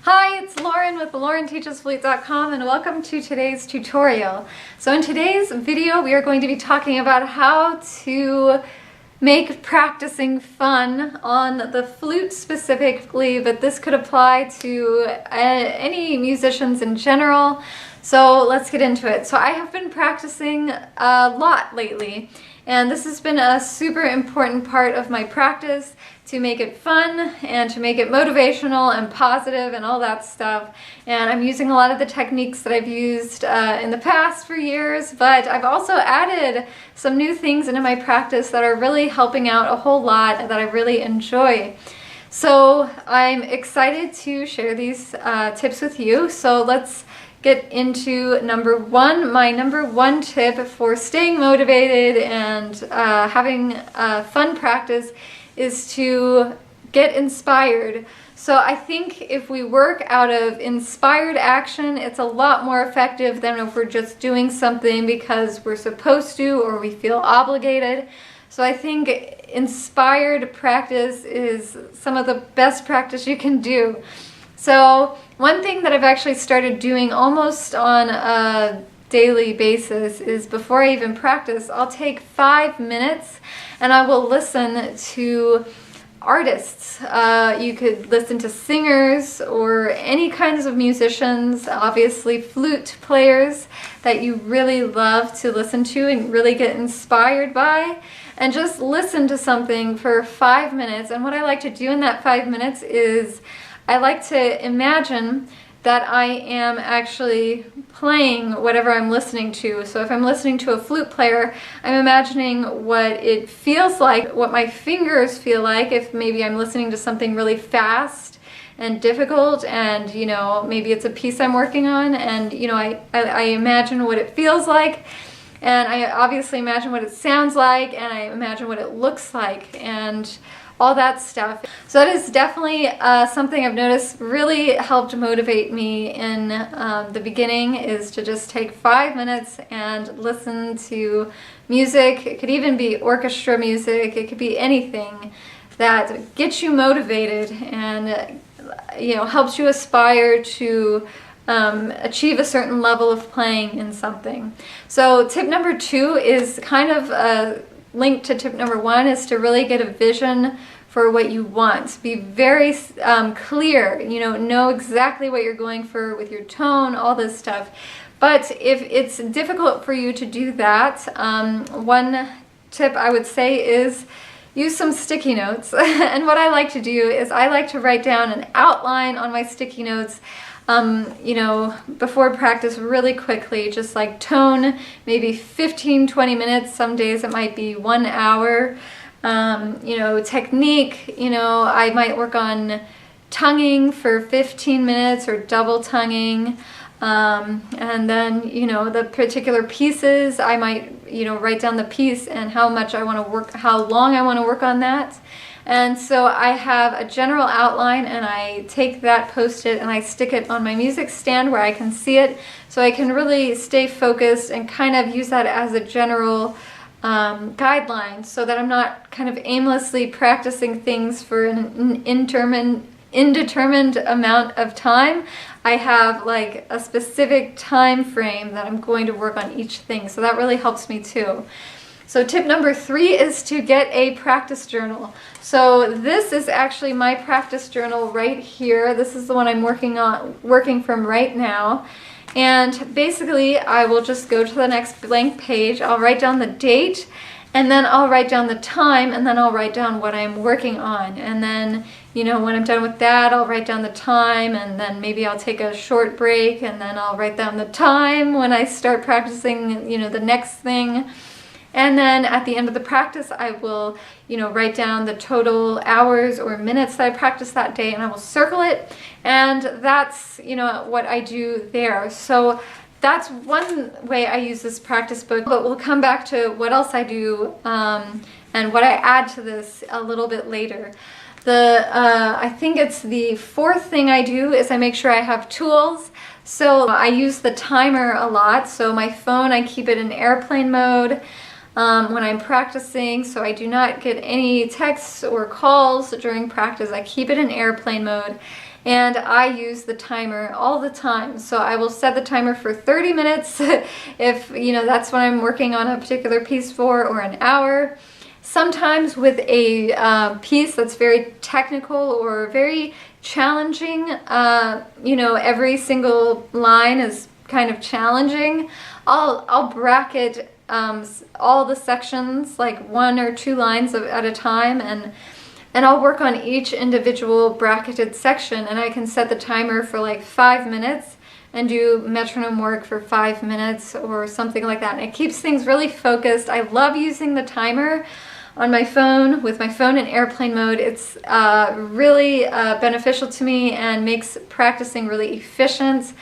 Hi, it's Lauren with LaurenTeachesFlute.com and welcome to today's tutorial. So in today's video we are going to be talking about how to make practicing fun on the flute specifically, but this could apply to any musicians in general. So let's get into it. So I have been practicing a lot lately, and this has been a super important part of my practice to make it fun and to make it motivational and positive and all that stuff. And I'm using a lot of the techniques that I've used in the past for years, but I've also added some new things into my practice that are really helping out a whole lot and that I really enjoy. So I'm excited to share these tips with you. So let's get into number one. My number one tip for staying motivated and having fun practice is to get inspired. So I think if we work out of inspired action, it's a lot more effective than if we're just doing something because we're supposed to or we feel obligated. So I think inspired practice is some of the best practice you can do. So one thing that I've actually started doing almost on a daily basis is before I even practice, I'll take 5 minutes and I will listen to artists. You could listen to singers or any kinds of musicians, obviously flute players that you really love to listen to and really get inspired by, and just listen to something for 5 minutes. And what I like to do in that 5 minutes is I like to imagine that I am actually playing whatever I'm listening to. So if I'm listening to a flute player, I'm imagining what it feels like, what my fingers feel like if maybe I'm listening to something really fast and difficult, and maybe it's a piece I'm working on, and I imagine what it feels like, and I obviously imagine what it sounds like, and I imagine what it looks like, and all that stuff. So that is definitely something I've noticed really helped motivate me in the beginning, is to just take 5 minutes and listen to music. It could even be orchestra music. It could be anything that gets you motivated and helps you aspire to achieve a certain level of playing in something. So tip number 2 is kind of linked to tip number 1, is to really get a vision for what you want. Be very clear, know exactly what you're going for with your tone, all this stuff. But if it's difficult for you to do that, one tip I would say is use some sticky notes. And what I like to do is I like to write down an outline on my sticky notes before practice really quickly, just like tone, maybe 15-20 minutes. Some days it might be 1 hour. Technique, I might work on tonguing for 15 minutes or double tonguing. And then, the particular pieces, I might, write down the piece and how much I want to work, how long I want to work on that. And so I have a general outline, and I take that Post-it and I stick it on my music stand where I can see it, so I can really stay focused and kind of use that as a general guidelines, so that I'm not kind of aimlessly practicing things for an indeterminate amount of time. I have like a specific time frame that I'm going to work on each thing, so that really helps me too. So tip number 3 is to get a practice journal. So this is actually my practice journal right here. This is the one I'm working from right now. And basically, I will just go to the next blank page. I'll write down the date, and then I'll write down the time, and then I'll write down what I'm working on. And then, when I'm done with that, I'll write down the time, and then maybe I'll take a short break, and then I'll write down the time when I start practicing, the next thing. And then at the end of the practice, I will, write down the total hours or minutes that I practiced that day, and I will circle it. And that's, what I do there. So that's one way I use this practice book, but we'll come back to what else I do and what I add to this a little bit later. I think it's the 4th thing I do is I make sure I have tools. So I use the timer a lot. So my phone, I keep it in airplane mode when I'm practicing, so I do not get any texts or calls during practice. I keep it in airplane mode. and I use the timer all the time. So I will set the timer for 30 minutes if, that's what I'm working on a particular piece for, or an hour. Sometimes with a piece that's very technical or very challenging, every single line is kind of challenging, I'll bracket all the sections, like 1 or 2 lines at a time, and I'll work on each individual bracketed section, and I can set the timer for like 5 minutes and do metronome work for 5 minutes or something like that. And it keeps things really focused. I love using the timer on my phone, with my phone in airplane mode. It's really beneficial to me and makes practicing really efficient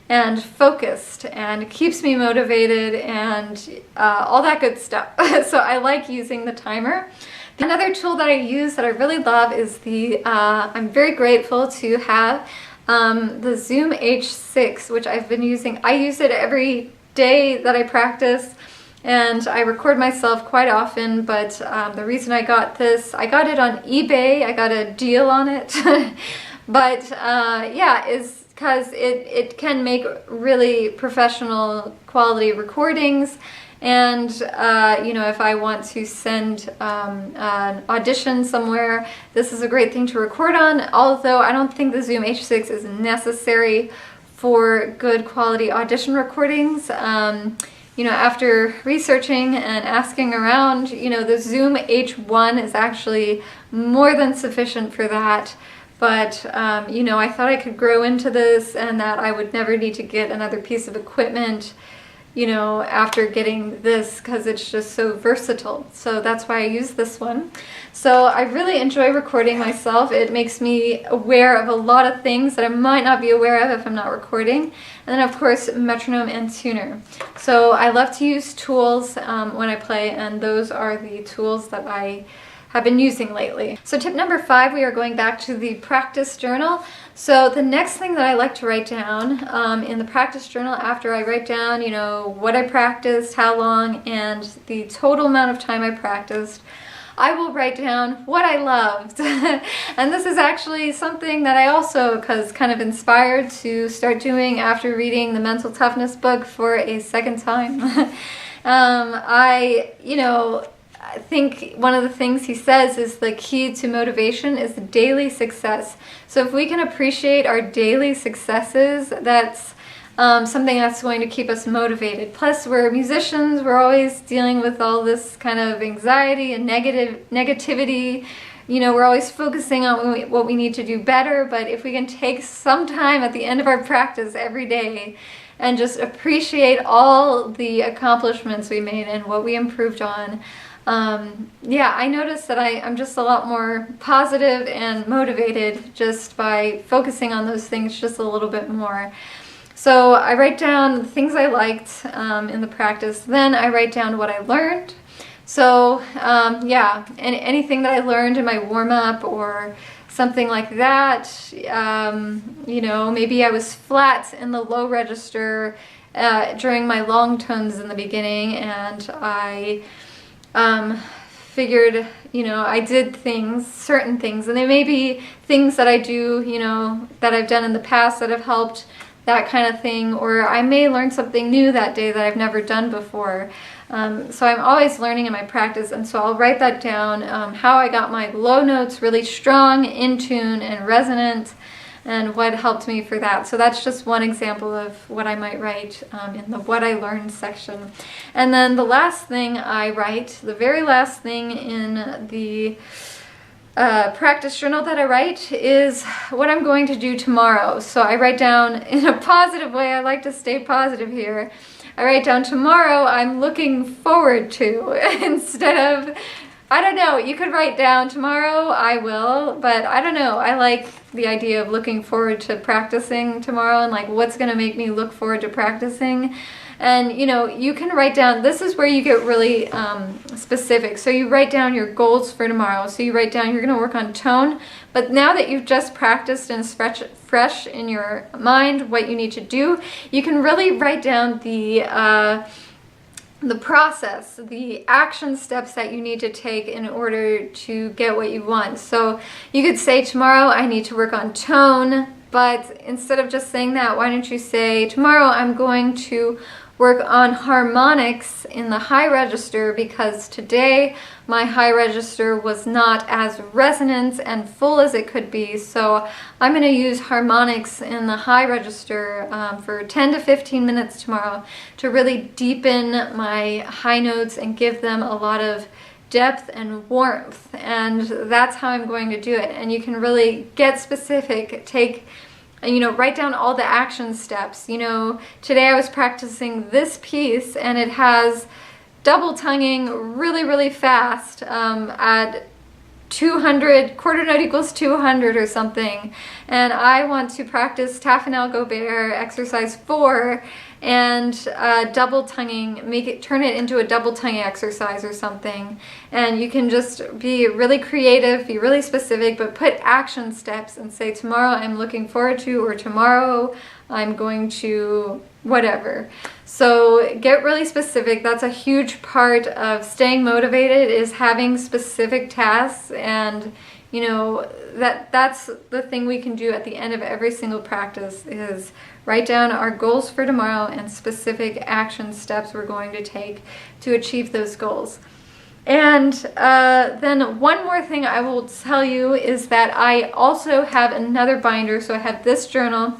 and focused, and keeps me motivated and all that good stuff. So I like using the timer. Another tool that I use that I really love is I'm very grateful to have the Zoom H6, which I've been using. I use it every day that I practice, and I record myself quite often, but the reason I got this, I got it on eBay, I got a deal on it, but is because it can make really professional quality recordings. And if I want to send an audition somewhere, this is a great thing to record on, although I don't think the Zoom H6 is necessary for good quality audition recordings. After researching and asking around, the Zoom H1 is actually more than sufficient for that. But, I thought I could grow into this, and that I would never need to get another piece of equipment, after getting this, because it's just so versatile. So that's why I use this one. So I really enjoy recording myself. It makes me aware of a lot of things that I might not be aware of if I'm not recording. And then, of course, metronome and tuner. So I love to use tools when I play, and those are the tools that I have been using lately. So tip number 5, we are going back to the practice journal. So the next thing that I like to write down in the practice journal, after I write down, what I practiced, how long, and the total amount of time I practiced, I will write down what I loved. And this is actually something that I also was kind of inspired to start doing after reading the Mental Toughness book for a second time. I think one of the things he says is the key to motivation is daily success. So if we can appreciate our daily successes, that's something that's going to keep us motivated. Plus, we're musicians, we're always dealing with all this kind of anxiety and negativity. We're always focusing on what we need to do better, but if we can take some time at the end of our practice every day and just appreciate all the accomplishments we made and what we improved on, I noticed that I'm just a lot more positive and motivated just by focusing on those things just a little bit more. So I write down the things I liked in the practice. Then I write down what I learned. So and anything that I learned in my warm-up or something like that. Maybe I was flat in the low register during my long tones in the beginning, and I figured, I did certain things, and they may be things that I do, that I've done in the past that have helped, that kind of thing, or I may learn something new that day that I've never done before. So I'm always learning in my practice, and so I'll write that down, how I got my low notes really strong, in tune, and resonant, and what helped me for that. So that's just one example of what I might write in the what I learned section. And then the last thing I write, the very last thing in the practice journal that I write, is what I'm going to do tomorrow. So I write down in a positive way. I like to stay positive here. I write down tomorrow I'm looking forward to instead of, I don't know, you could write down tomorrow I will, but I don't know. I like the idea of looking forward to practicing tomorrow, and like what's going to make me look forward to practicing. And you can write down, this is where you get really specific. So you write down your goals for tomorrow. So you write down you're going to work on tone, but now that you've just practiced and it's fresh in your mind what you need to do, you can really write down the process, the action steps that you need to take in order to get what you want. So you could say tomorrow I need to work on tone, But instead of just saying that, why don't you say, tomorrow I'm going to work on harmonics in the high register because today my high register was not as resonant and full as it could be. So I'm going to use harmonics in the high register for 10 to 15 minutes tomorrow to really deepen my high notes and give them a lot of depth and warmth. And that's how I'm going to do it. And you can really get specific, write down all the action steps. Today I was practicing this piece and it has double tonguing really, really fast at 200, quarter note equals 200 or something. And I want to practice Tafanel Gobert exercise 4 and double tonguing, turn it into a double tonguing exercise or something. And you can just be really creative, be really specific, but put action steps and say, tomorrow I'm looking forward to, or tomorrow I'm going to whatever. So get really specific. That's a huge part of staying motivated, is having specific tasks. And that's the thing we can do at the end of every single practice, is write down our goals for tomorrow and specific action steps we're going to take to achieve those goals. And then one more thing I will tell you is that I also have another binder. So I have this journal,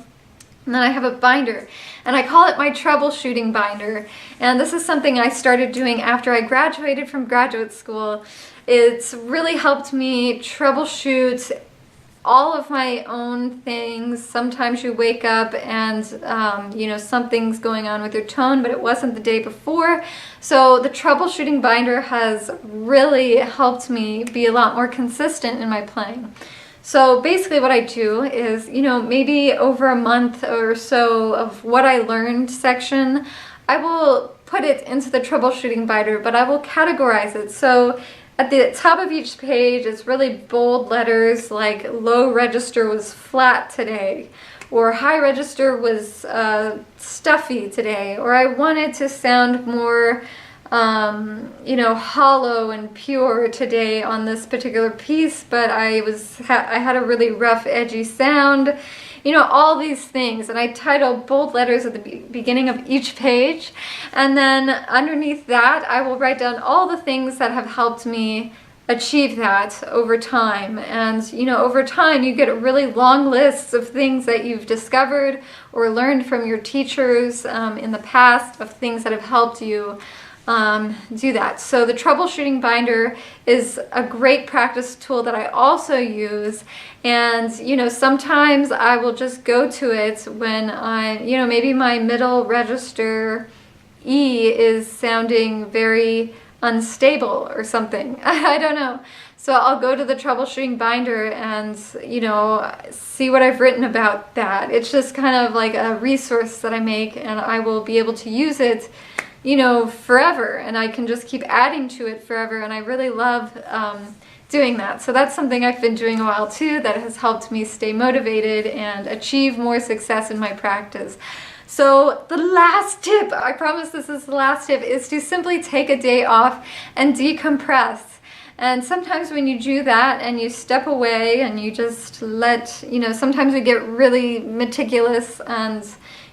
and then I have a binder, and I call it my troubleshooting binder. And this is something I started doing after I graduated from graduate school. It's really helped me troubleshoot all of my own things. Sometimes you wake up and something's going on with your tone, but it wasn't the day before. So the troubleshooting binder has really helped me be a lot more consistent in my playing. So basically what I do is, maybe over a month or so of what I learned section, I will put it into the troubleshooting binder, but I will categorize it. So at the top of each page, it's really bold letters like low register was flat today, or high register was stuffy today, or I wanted to sound more hollow and pure today on this particular piece, but I had a really rough, edgy sound. All these things. And I title bold letters at the beginning of each page. And then underneath that, I will write down all the things that have helped me achieve that over time. And, over time, you get really long lists of things that you've discovered or learned from your teachers in the past, of things that have helped you do that. So the troubleshooting binder is a great practice tool that I also use. And sometimes I will just go to it when maybe my middle register E is sounding very unstable or something. I don't know. So I'll go to the troubleshooting binder and see what I've written about that. It's just kind of like a resource that I make, and I will be able to use it forever, and I can just keep adding to it forever, and I really love doing that. So that's something I've been doing a while too, that has helped me stay motivated and achieve more success in my practice. So the last tip, I promise this is the last tip, is to simply take a day off and decompress. And sometimes when you do that and you step away and you just let, sometimes we get really meticulous, and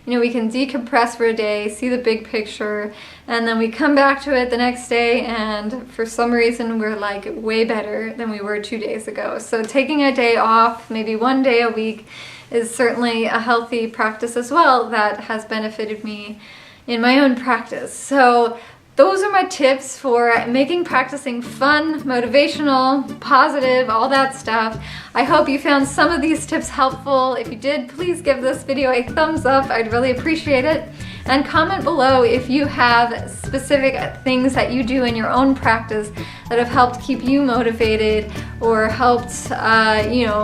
we can decompress for a day, see the big picture, and then we come back to it the next day, and for some reason we're like way better than we were 2 days ago. So taking a day off, maybe 1 day a week, is certainly a healthy practice as well that has benefited me in my own practice. So those are my tips for making practicing fun, motivational, positive, all that stuff. I hope you found some of these tips helpful. If you did, please give this video a thumbs up. I'd really appreciate it. And comment below if you have specific things that you do in your own practice that have helped keep you motivated or helped,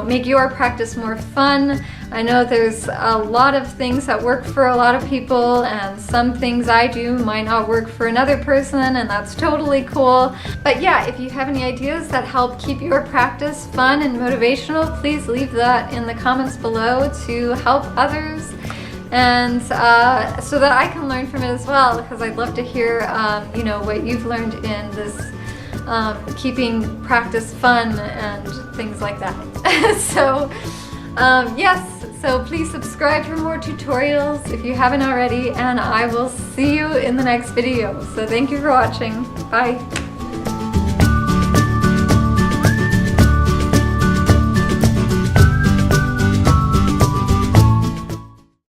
make your practice more fun. I know there's a lot of things that work for a lot of people, and some things I do might not work for another person, and that's totally cool. But yeah, if you have any ideas that help keep your practice fun and motivational, please leave that in the comments below to help others, and so that I can learn from it as well, because I'd love to hear what you've learned in this keeping practice fun and things like that. So yes, So please subscribe for more tutorials if you haven't already, and I will see you in the next video. So thank you for watching. Bye.